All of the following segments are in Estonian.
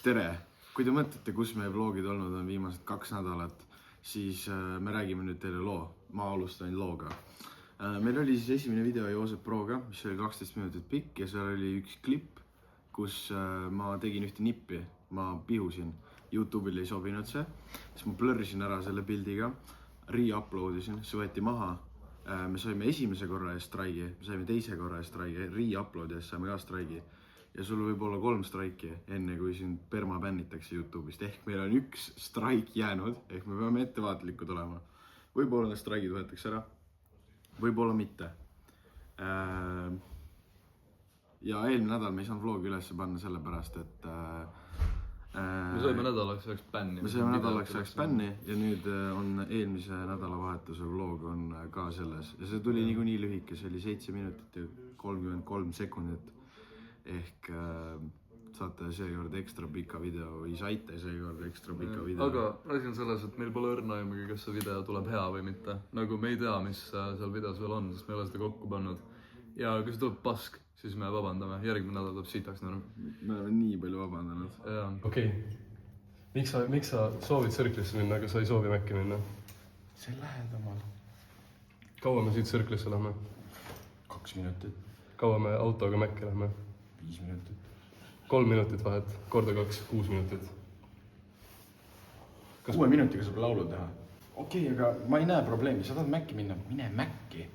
Tere! Kui te mõtlete, kus meie vlogid olnud on viimased 2 nädalat, siis me räägime nüüd teile loo. Ma alustan looga. Meil oli siis esimene video Joosep Proga, mis oli 12 minutit pikk ja seal oli üks klipp, kus ma tegin ühte nippi. Ma pihusin. YouTube'il ei sobinud see. Siis ma blurrisin ära selle pildiga, re-uploadisin, see võeti maha. Me saime esimese korra eest straigi, me saime teise korra eest straigi, re-uploadi eest saime ka straigi. Ja sul võib olla 3 straiki enne, kui sind perma bännitakse YouTube'ist. Ehk meil on 1 straik jäänud, ehk me peame ettevaatlikud olema. Võib-olla need straigid võetakse ära, võib-olla mitte. Ja eelmine nädal me ei saanud vlogi üles panna sellepärast, et me saime nädalaks ajaks bänni. Me saime nädalaks ajaks bänni ja nüüd on eelmise nädalavahetuse vlog on ka selles. Ja see tuli niikuinii lühike, see oli 7 minutit ja 33 sekundit. Ehk saate seekord ekstra pika video või saite seekord ekstra pika video. Aga asi on selles, et meil pole õrna aimagi, kas see video tuleb hea või mitte. Nagu me ei tea, mis seal videos veel on, sest me ei ole seda kokku pannud. Ja kui see tuleb pask, siis me vabandame. Järgmine nädal tuleb sitaks näru. Me oleme nii palju vabandanud. Okei. Miks sa soovid Circlisse minna, aga sa ei soovi Mäkki minna? See lähed omal. Kaua me siit Circlisse lähme? 2 minutit. Kaua me autoga Mäkki lähme? 5 minutit. 3 minutit vahet, korda 2, 6 minutit. 6 minutiga saab laulu teha. Okei, aga ma ei näe probleemi, sa tahad Mäkki minna, mine Mäkki.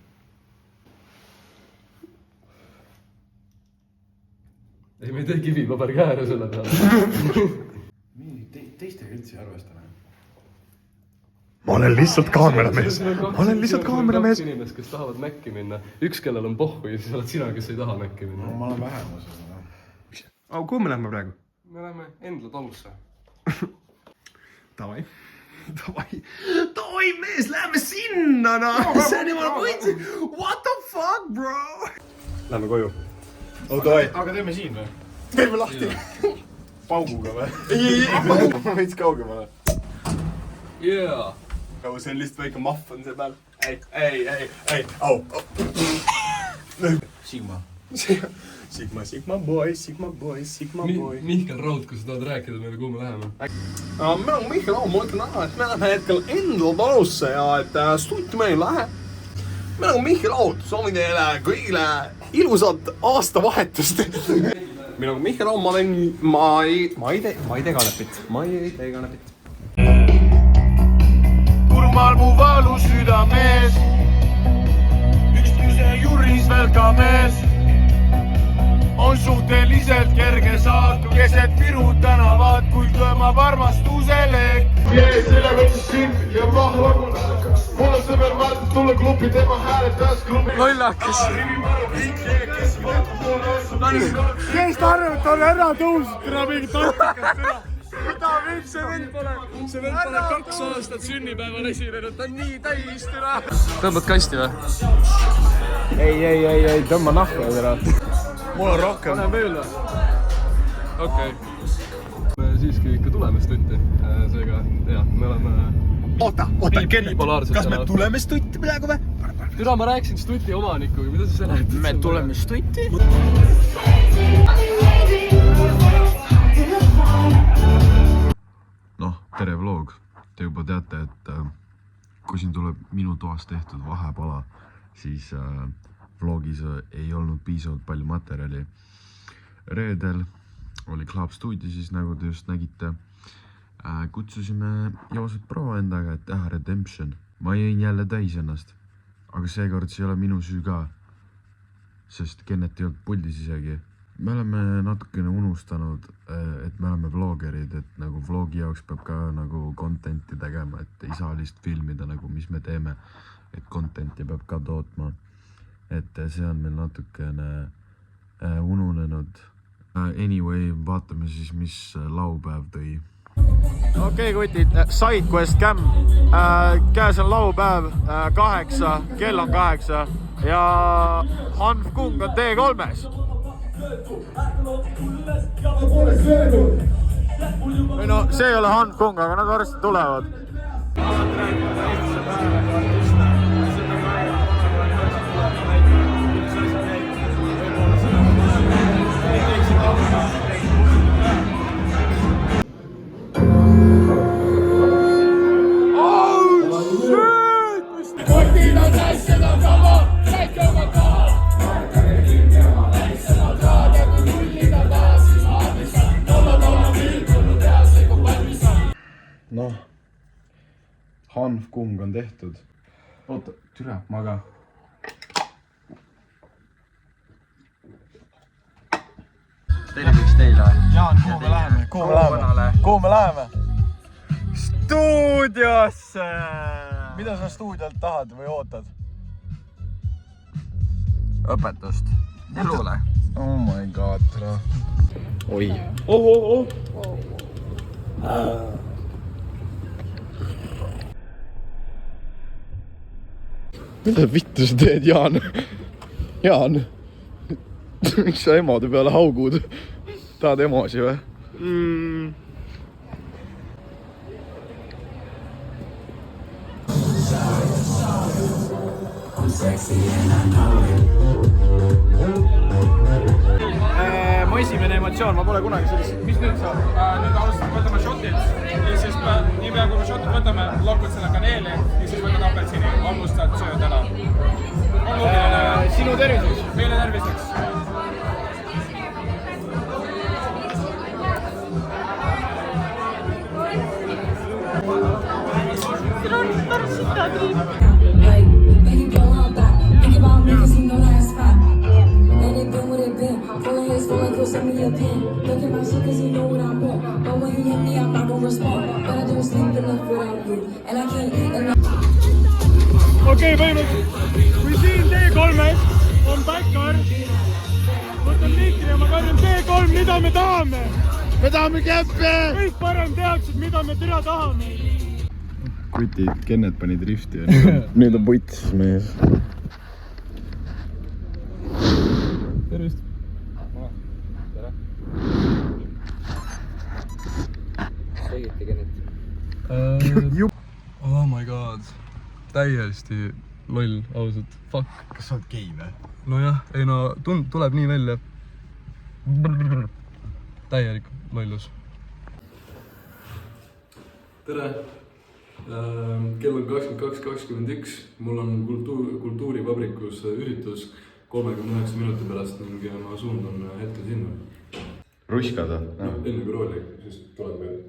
Ei, me ei tee kivipaber käär selle peale. Teistega üldse ei arvestane. Ma olen lihtsalt kaameramees. Inimesed, kes tahavad Mäkki minna. Üks, kellel on pohhu ja siis oled sina, kes ei taha Mäkki minna. Ma olen vähemus. Kuhu me lähme praegu? Me lähme Endla talusse. Davai mees, lähme sinna, See on jumala võitsi. What the fuck, bro? Lähme koju. Aga teeme siin või? Teeme lahti. Pauguga või? Ma võiks kaugemale. Yeah! Kaua see on lihtsalt väike mahv on see peal. Ei. Sigma. Sigma boy. Mihkel Raud, kui sa tahad rääkida meile, kuhu me läheme? Me olen Mihkel Raud, ma ütlen ära, et me läheme hetkel Endla talusse ja et stuuti meil lähe. Me olen Mihkel Raud, soovin teile kõigile ilusat aastavahetust. Mina olen Mihkel Raud, ma ei tee kanepit. Turmal mu valus südamees, ükstüse juris veel ka mees. On suhteliselt kerge saata keset Viru tänavad, kui tõmbab armastusele. Selle võttis sind ja mahla. Mul on sõber Märt, tulle klubi, tema hääletas klubi. Lollakas. Kes ta arvab, et on ära tõusnud, tere mingi taktikast. See vend pole 2 aastat sünnipäeval esinenud, ta on nii täis türa. Tõmbad kasti või? Ei, tõmba nahku ära. Mul on rohkem. Pane veel või? Okei. Me siiski ikka tuleme stutti. Seega, me oleme... Oota, kas me tuleme stutti praegu või? Türa, ma rääkisin stutti omanikuga, mida sa seletad? Me tuleme stutti? Tere vlog. Te juba teate, et kui siin tuleb minu toas tehtud vahepala, siis vlogis ei olnud piisavalt palju materjali. Reedel oli Club Studio, siis nagu te just nägite, kutsusime Joosep Pro endaga, et teha Redemption. Ma jõin jälle täis ennast, aga seekord see ei ole minu süü ka, sest Kennet ei olnud puldis isegi. Me oleme natukene unustanud, et me oleme vlogerid, et nagu vlogi jaoks peab ka nagu contenti tegema, et ei saa lihtsalt filmida nagu mis me teeme, et contenti peab ka tootma. Et see on meil natukene ununenud. Anyway, vaatame siis, mis laupäev tõi. Okei, kutid, Sidequest Cam. Käes on laupäev 8, kell on 8 ja Hanf Kung on T3-s. Või no, see ei ole Hanf Kung, aga nad varsti tulevad. noh, hanfkung on tehtud. oota, türa, ma ka. Terviks teile. Jaan, kuhu me läheme? Kuhu me läheme? Stuudiosse! Mida sa stuudiolt tahad või ootad? Õpetust. Elule. Oh my god, tere. Oi. Mida vittu sa teed, Jaan? Jaan? Miks sa emade peale haugud? Tahad emosi või? Mu esimene emotsioon, ma pole kunagi sellist... Mis nüüd saab? Nüüd alustame, võtame shotid ja siis niipea kui me shotid võtame, lokkud selle kaneeli ja siis võtad apelsini, hammustad, sööd ära. On loogiline. Sinu terviseks. Meile terviseks. Send me a pin. Look at my shit cause you know what I want. But when you hit me, I'm not gonna respond. But I don't sleep enough without you. And I can't. Okei, põhimõtteliselt, kui siin T3-s on backar, võtan mikri ja ma karjun T3, mida me tahame? Me tahame käppe! Kõik parem teaksid, mida me türa tahame. Kutid, Kennet pani drifti ja nüüd on puts mees. Tervist! Tegite Kennet? Oh my god. Täiesti loll, ausalt. Fuck. Kas sa oled gei või? Nojah, ei no tuleb nii välja. Täielik lollus. Tere! Kell on 22.21. Mul on kultuurivabrikus üritus 39 minuti pärast ning ma suundun hetkel sinna. Ruskad või? Enne kui rooli, siis tuleb veel.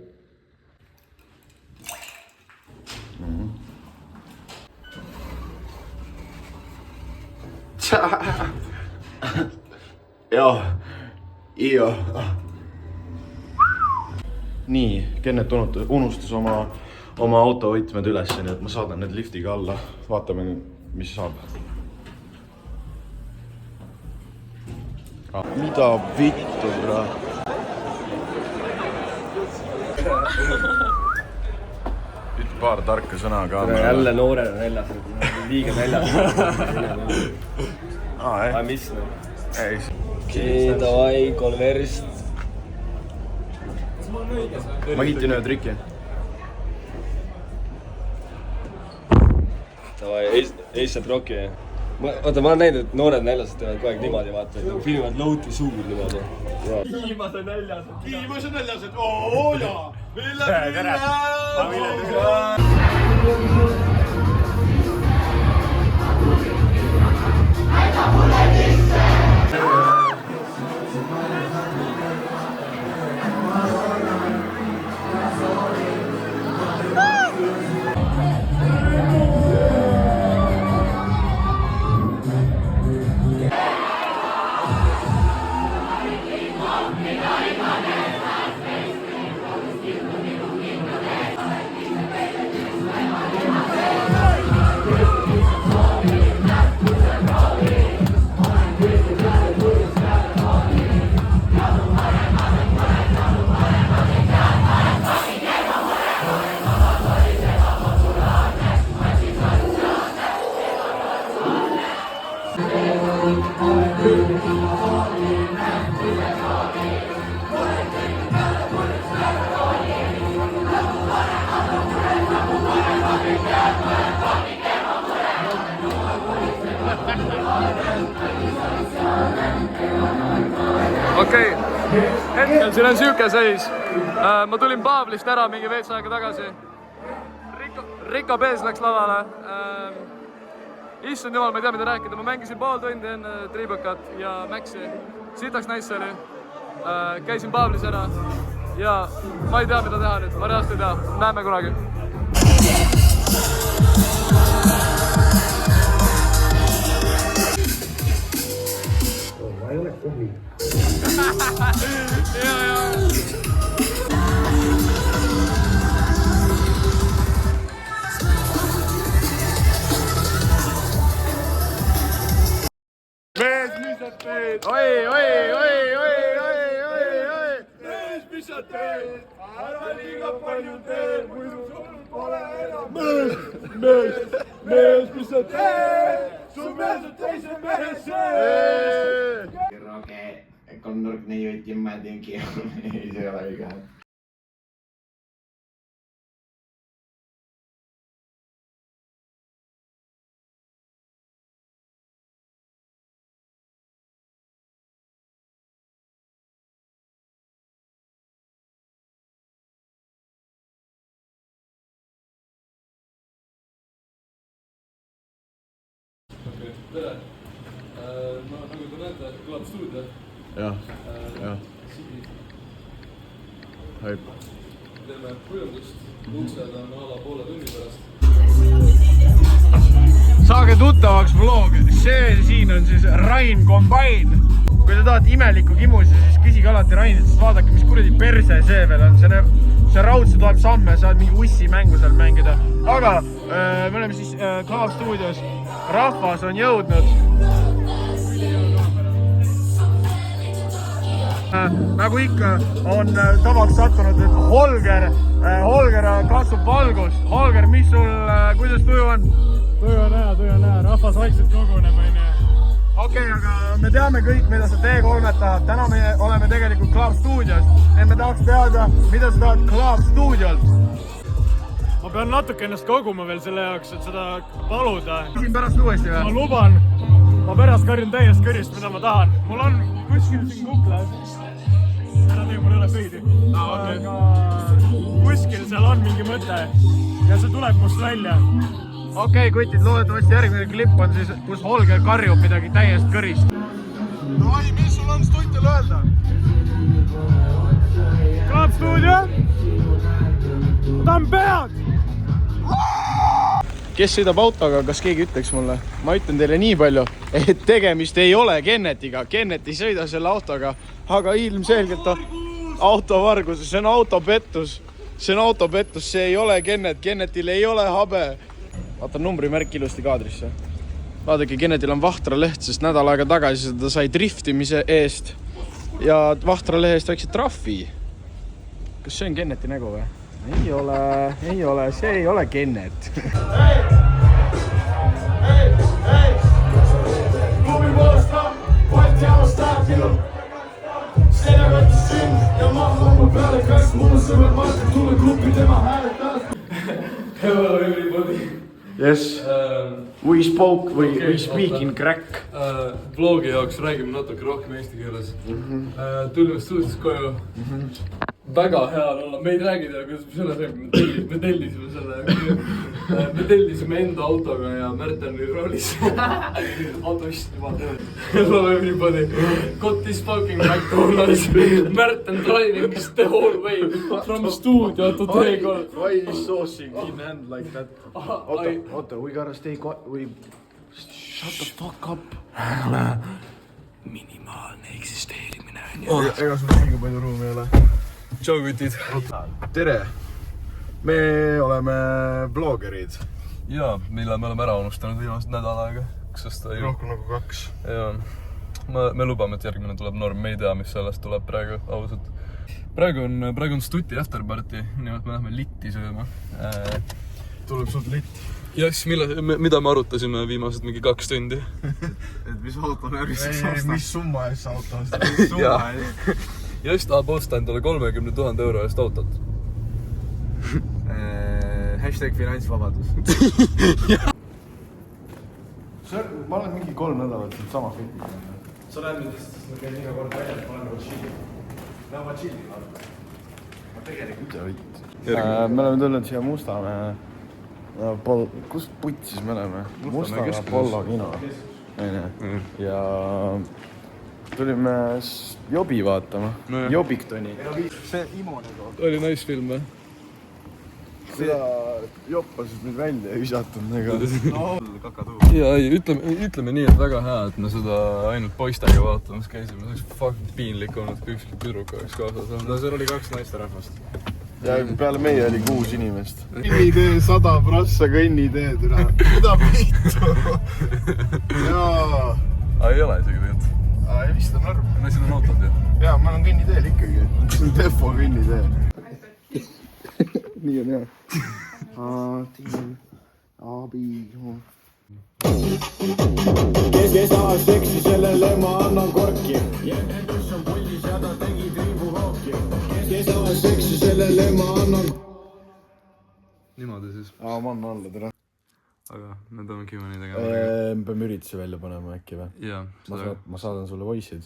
Joo. Nii, Kennet unustas oma autovõtmed üles, nii et ma saadan need liftiga alla. Vaatame, mis saab. Mida vittu, bro? Ütle paar tarka sõna ka. Jälle noorena näljas, liiga näljas. Aa, Mis no? ei. Davai, Converse. Ma hitin ühe triki. Davai, A$AP Rocki. Oota, ma olen näinud, et noored näljased teevad kogu aeg niimoodi, vaata, et filmivad lõuti suud niimoodi. Viimase näljased, oo jaa! Ville! Okei, hetkel siin on siuke seis. Ma tulin Pavlist ära mingi veits aega tagasi. Rika Pees läks lavale. Issand jumal, ma ei tea, mida rääkida. Ma mängisin pool tundi enne Triibukat ja Maxi. Sitaks nice oli. Käisin Pavlis ära. ja ma ei tea, mida teha nüüd, ma reaalselt ei tea, näeme kunagi. Ma ei ole kohvi. mees, mis sa teed? Oi! mees, mis sa teed? Ära liiga palju teed, muidu sul pole enam mees, mis sa teed? Sul mees on teise mehe sees. Roge, kolmnurk neiuti, ma teengi. Ei, see ei ole õige. Tere! Nagu te näete, Club Studio. jah. Haip. Teeme kujundust. Uksed on ala poole tunni pärast. Saage tuttavaks vlog, see siin on siis Rain Combine. Kui te tahate imelikku kimusi, siis küsige alati Rainit, sest vaadake, mis kuradi perse see veel on. See raudse tuleb samme, saad mingi ussi mängu seal mängida. Aga me oleme siis Club Studios. Rahvas on jõudnud. Nagu ikka on tavaks sattunud, et Holger katsub valgust. Holger, mis sul, kuidas tuju on? Tuju on hea, rahvas vaikselt koguneb, Okei, aga me teame kõik, mida sa T3-et tahad. Täna me oleme tegelikult Club Studios. Ja me tahaks teada, mida sa tahad Club Studiolt. Ma pean natuke ennast koguma veel selle jaoks, et seda paluda. Küsin pärast uuesti või? Ma luban, ma pärast karjun täiest kõrist, mida ma tahan. Mul on kuskil siin kuklas. Ära tee, mul ei ole pöidi. Aga kuskil seal on mingi mõte ja see tuleb must välja. Okei, kutid, loodetavasti järgmine klipp on siis, kus Holger karjub midagi täiest kõrist. No ei, mis sul on Stuitel öelda? Club Studio! Ma tahan pead! Kes sõidab autoga, kas keegi ütleks mulle? Ma ütlen teile nii palju, et tegemist ei ole Kennetiga. Kennet ei sõida selle autoga, aga ilmselgelt autovargus, see on autopettus. See ei ole Kennet, Kennetil ei ole habe. Vaata numbrimärk ilusti kaadrisse. Vaadake, Kennetil on Vahtra leht, sest nädal aega tagasi ta sai driftimise eest ja Vahtra lehe eest väikse trahvi. Kas see on Kenneti nägu või? Ei ole, see ei ole Kennet. Klubi poolestab, Balti alustab ilu. Selja võttis sind ja maha oma peale käis. Mul on sõber Martin, tule klubi tema hääletas. Hello everybody! Yes, we speak in crack. Vlogi jaoks räägime natuke rohkem eesti keeles. Tulime stuudios koju. Väga hea on olla, me ei räägi teile, kuidas me selle saime, me tellisime selle, me tellisime enda autoga ja Märten nüüd roolis. Autoist juba teha. Hello everybody, got this fucking McDonald's, Märten driving the whole way from studio to T3. Why is saucing in hand like that? Oota, we gotta stay quiet, shut the fuck up. Minimaalne eksisteerimine on Ega sul liiga palju ruumi ei ole. Tšau kütid! Tere! Me oleme vlogerid. Jaa, mille me oleme ära unustanud viimased nädal aega. Rohkem nagu 2. Jaa, me lubame, et järgmine tuleb norm, me ei tea, mis sellest tuleb praegu, ausalt. Praegu on Stuti afterparty, nimelt me lähme litti sööma. Tuleb sult litt. Yes, mida me arutasime viimased mingi 2 tundi? Et mis auto närviseks aastast? Mis summa eest auto aastast? Just ostan talle 30 000 euro eest autot. Hashtag finantsvabadus. Ma olen mingi 3 nädalat sama fitness. Sa näed millest, sest ma käin iga kord väljas, ma olen nagu chillin. Ma chillin, arvan. Ma tegelikult... Me oleme tulnud siia Mustamäe... Kus putsis me oleme? Mustamäe Apollo kino. Ja tulime Jobi vaatama no. Jobiktoni. See Imo nagu. Oli nice film või? Seda joppasid meid välja ja visatud nagu. Ja ei, ütleme nii, et väga hea, et me seda ainult poistega vaatamas käisime. See oleks fucking piinlik olnud, kui ükski tüdruka oleks kaasas olnud. No seal oli 2 naisterahvast. Ja peale meie oli 6 inimest. Kõnnitee 100% kõnniteed üle. Mida pihtu? Jaa. Aga ei ole isegi tegelikult. Ei vist on arv. No siin on autod ju. Jaa, ma olen kõnniteel ikkagi. See on Defo kõnnitee. Nii on hea. Abi. Kes tahab seksi, sellele ma annan korki. Kes on pullis ja ta tegi triibuhooki. Kes tahab seksi, sellele ma annan. Niimoodi siis. Ma annan alla tere. Aga me peame Q&A tegema. Me peame ürituse välja panema äkki või? Jaa. Ma saadan sulle voice'id.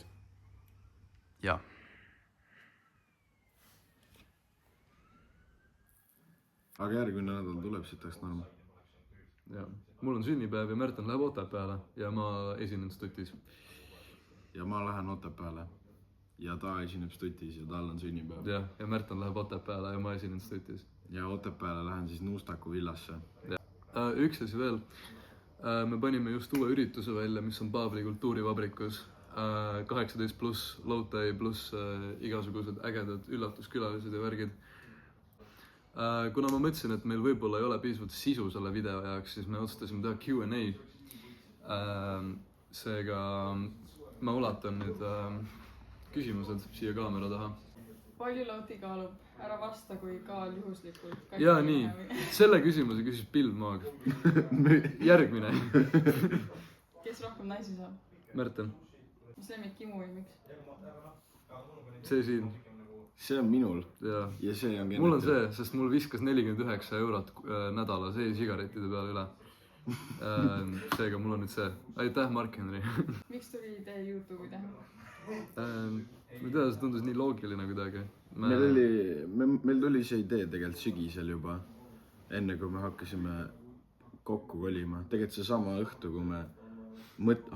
Jaa. Aga järgmine nädal tuleb siit täks norm. Jaa. Mul on sünnipäev ja Märten läheb Otepääle ja ma esinen Stutis. Ja ma lähen Otepääle ja ta esineb Stutis ja tal on sünnipäev. Ja Märten läheb Otepääle ja ma esinen Stutis. Ja Otepääle lähen siis Nuustaku villasse. Üks asi veel. Me panime just uue ürituse välja, mis on Paavli kultuurivabrikus. 18+, Low-Tie plus igasugused ägedad üllatuskülalised ja värgid. Kuna ma mõtlesin, et meil võib-olla ei ole piisavalt sisu selle video jaoks, siis me otsustasime teha Q&A. Seega ma ulatan nüüd küsimused siia kaamera taha. Palju lauti kaalub? Ära vasta, kui kaal juhuslikult. Jaa, nii. Selle küsimuse küsis Pilvmaag. Järgmine. Kes rohkem naisi saab? Märten. Mis lemmik Kimu või miks? See siin. See on minul. Ja see on mul on see, sest mul viskas 49 € nädalas e-sigarettide peale üle. Seega mul on nüüd see. Aitäh, Mark Henry. Miks tuli idee YouTube'i teha? Ma ei tea, see tundus nii loogiline kuidagi. Meil tuli see idee tegelikult sügisel juba, enne kui me hakkasime kokku kolima. Tegelikult see sama õhtu, kui me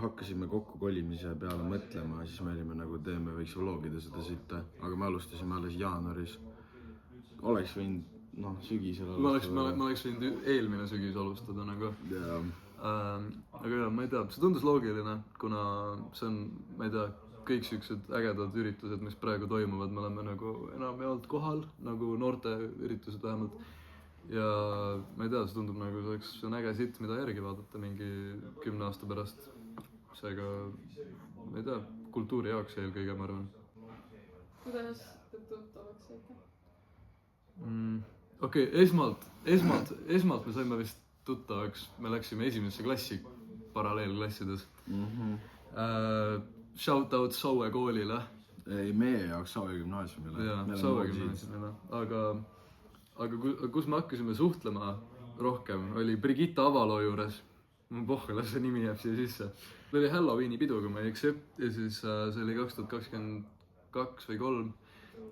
hakkasime kokku kolimise peale mõtlema, siis me olime nagu teeme võiks vlogida seda sitta, aga me alustasime alles jaanuaris. Oleks võinud sügisel alustada. Ma oleks võinud eelmine sügis alustada nagu. Aga jah, ma ei tea, see tundus loogiline, kuna see on, ma ei tea, kõik siuksed ägedad üritused, mis praegu toimuvad, me oleme nagu enam ei olnud kohal, nagu noorte üritused vähemalt. Ja ma ei tea, see tundub nagu see on äge sitt, mida järgi vaadata mingi 10 aasta pärast. Seega, ma ei tea, kultuuri jaoks eelkõige, ma arvan. Kuidas te tuttavaks saite? Okei, esmalt me saime vist tuttavaks, me läksime esimesse klassi paralleelklassides. Shoutout Saue koolile. Ei, meie jaoks Saue gümnaasiumile. Jaa, Saue gümnaasiumile. Aga kus me hakkasime suhtlema rohkem, oli Brigitta Avalo juures. Ma pohkelas see nimi jääb siia sisse. See oli Halloweeni pidu, kui ma ei eksi. Ja siis see oli 2022 või 3.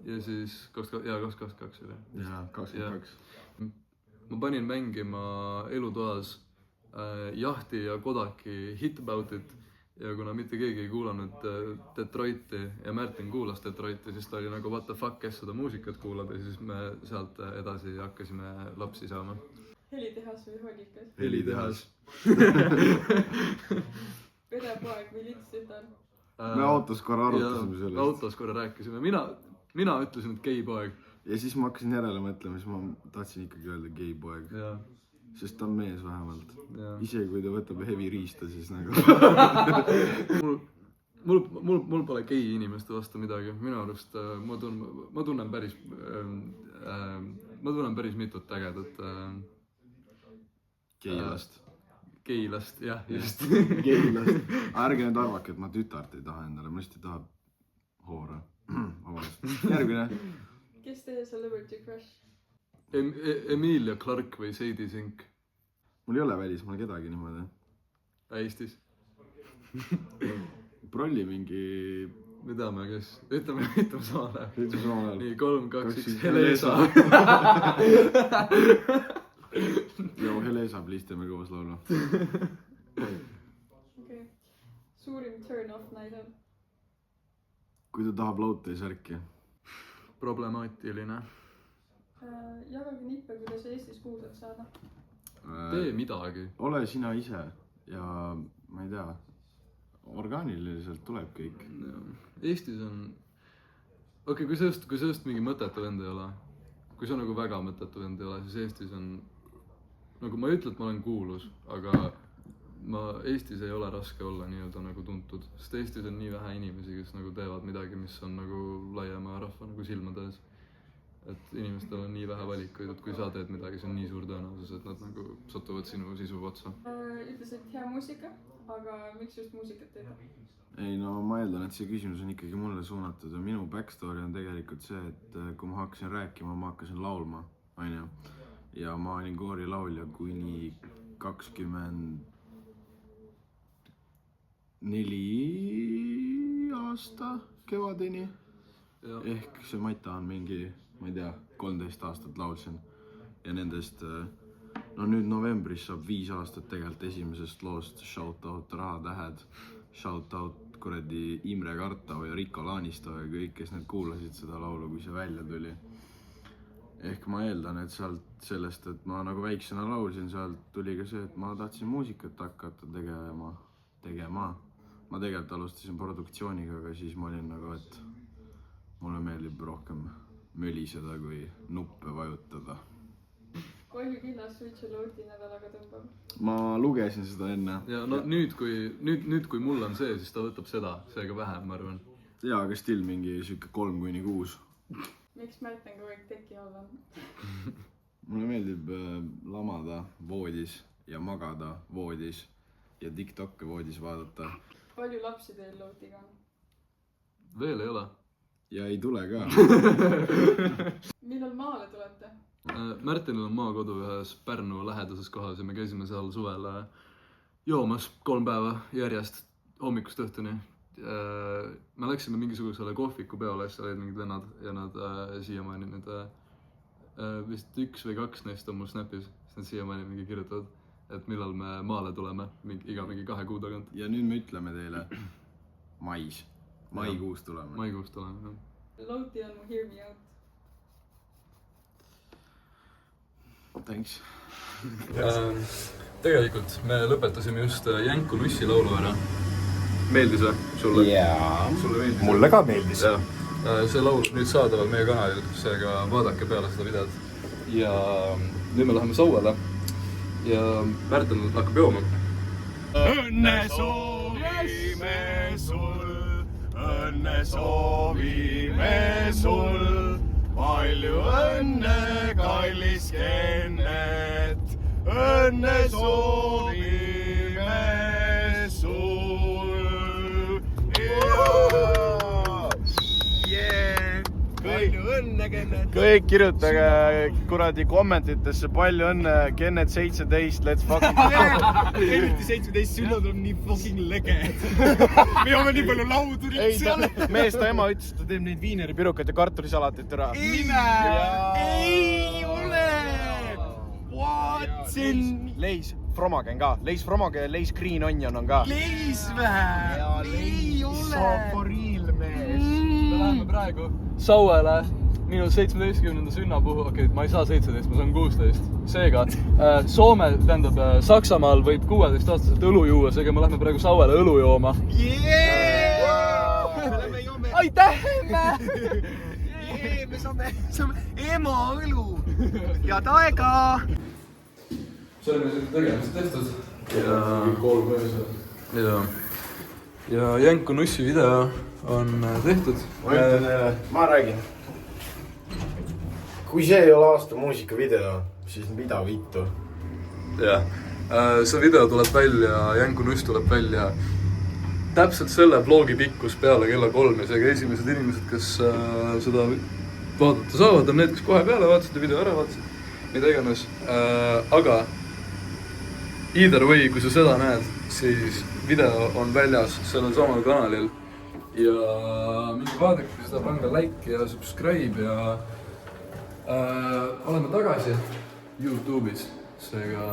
Ja siis 2022 oli. Jaa, 2022. Ma panin mängima elutoas Jahti ja Kodaki Hit About It. Ja kuna mitte keegi ei kuulanud Detroiti ja Märten kuulas Detroiti, siis ta oli nagu what the fuck, kes seda muusikat kuulab ja siis me sealt edasi hakkasime lapsi saama. Helitehas või Hollikas? Helitehas. Perepoeg või litstütar? Me autos korra arutasime sellest. Autos korra rääkisime. Mina ütlesin, et geipoeg. Ja siis ma hakkasin järele mõtlema, siis ma tahtsin ikkagi öelda geipoeg. Sest ta on mees vähemalt. Isegi kui ta võtab heavy riista, siis nagu... Mul pole gei inimeste vastu midagi. Minu arust ma tunnen päris mitut ägedat... Geilast. Geilast, jah, just. Geilast. Ärge nüüd arvake, et ma tütart ei taha endale, ma lihtsalt ei taha hoora. Järgmine. Kes teie celebrity crush? Emilia Clarke või Sadie Sink. Mul ei ole välismaal kedagi niimoodi. Eestis. Prolli mingi... Me teame, kes. Ütleme samal ajal. Nii, 3, 2, 1, Helesa. Joo, Helesa, please teeme koos laulu. Okei. Suurim turn-off näide? kui ta tahab lauta ja särki? Problemaatiline. Jagage nippe, kuidas Eestis kuulsaks saada. Tee midagi. Ole sina ise ja ma ei tea, orgaaniliselt tuleb kõik. Eestis on... Okei, kui sellest mingi mõtetu vend ei ole, kui see on nagu väga mõtetu vend ei ole, siis Eestis on... Nagu ma ei ütle, et ma olen kuulus, aga Eestis ei ole raske olla nii-öelda nagu tuntud. Sest Eestis on nii vähe inimesi, kes nagu teevad midagi, mis on nagu laiema rahva nagu silmade ees. Et inimestel on nii vähe valikuid, et kui sa teed midagi, see on nii suur tõenäosus, et nad nagu satuvad sinu sisu otsa. Ütlesid hea muusika, aga miks just muusikat teed? Ei no ma eeldan, et see küsimus on ikkagi mulle suunatud ja minu backstory on tegelikult see, et kui ma hakkasin rääkima, ma hakkasin laulma, onju. Ja ma olin koorilaulja kuni 24 aasta kevadeni. Ehk see Mata on mingi, ma ei tea, 13 aastat laulsin. Ja nendest, no nüüd novembris saab 5 aastat tegelikult esimesest loost Shoutout Rahatähed. Shoutout kuradi Imre Kartau ja Rico Laanisto ja kõik, kes need kuulasid seda laulu, kui see välja tuli. Ehk ma eeldan, et sellest, et ma nagu väiksena laulsin, sealt tuli ka see, et ma tahtsin muusikat hakata tegema. Ma tegelikult alustasin produktsiooniga, aga siis ma olin nagu, et mulle meeldib rohkem möliseda kui nuppe vajutada. Palju killas Switchi Looti nädalaga tõmbab? Ma lugesin seda enne. Ja no nüüd, kui mul on see, siis ta võtab seda, seega vähem, ma arvan. Jaa, aga still mingi siuke 3-6. Miks Märten kui kõik teki all on? Mulle meeldib lamada voodis ja magada voodis ja TikTokke voodis vaadata. Palju lapsi teil Lootiga on? Veel ei ole. Ja ei tule ka. Millal maale tulete? Märtenil on maakodu ühes Pärnu lähedases kohas ja me käisime seal suvel joomas 3 päeva järjest hommikust õhtuni. Me läksime mingisugusele kohviku peole, seal olid mingid vennad ja nad siiamaani nüüd vist 1 või 2 neist on mul Snapis, siis nad siiamaani mingi kirjutavad, et millal me maale tuleme iga mingi 2 kuu tagant. Ja nüüd me ütleme teile maikuus tuleme. Maikuus tuleme, jah. Looti on mu Hear Me Out. Thanks. Tegelikult me lõpetasime just Jänku Nussi laulu ära. Meeldis või sulle? Jaa, meeldis, mulle ka meeldis. See laul nüüd saadaval meie kanalil, seega vaadake peale seda videot. Ja nüüd me läheme sauele ja Märten hakkab jooma. Õnne soovime sul, palju õnne, kallis Kennet. Õnne soovime sul. Palju õnne, Kennet. Kõik kirjutage kuradi kommentitesse palju õnne, Kennet 17, let's fucking Kenneti 17 sünnad on nii fucking lege. Me joome nii palju laudurit seal. Mees ta ema ütles, et ta teeb neid viineripirukat ja kartulisalatit ära. Mine! Ei ole! What? Leis Fromagen ka. Leis Fromagen ja Leis Green Onion on ka. Leis vähe! Ei ole! Soporiil mees. Me läheme praegu sauele minu 17. sünnapuhu. Okei, ma ei saa 17, ma saan 16. Seega, Soome, tähendab Saksamaal võib 16-aastaselt õlu juua, seega me lähme praegu sauele õlu jooma. Aitäh, emme! Me saame ema õlu. Head aega! See oleme seda tegemist tehtud. Ja Jänku Nussi video on tehtud. Ma räägin. Kui see ei ole aasta muusikavideo, siis mida vittu? Jah, see video tuleb välja, Jänku Nuss tuleb välja täpselt selle vlogi pikkus peale kella 3 ja seega esimesed inimesed, kes seda vaadata saavad, on need, kes kohe peale vaatasid ja video ära vaatasid, mida iganes. Aga either way, kui sa seda näed, siis video on väljas sellel samal kanalil ja mingi vaadake seda, pange like ja subscribe ja oleme tagasi YouTube'is, seega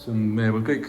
see on meie poolt kõik.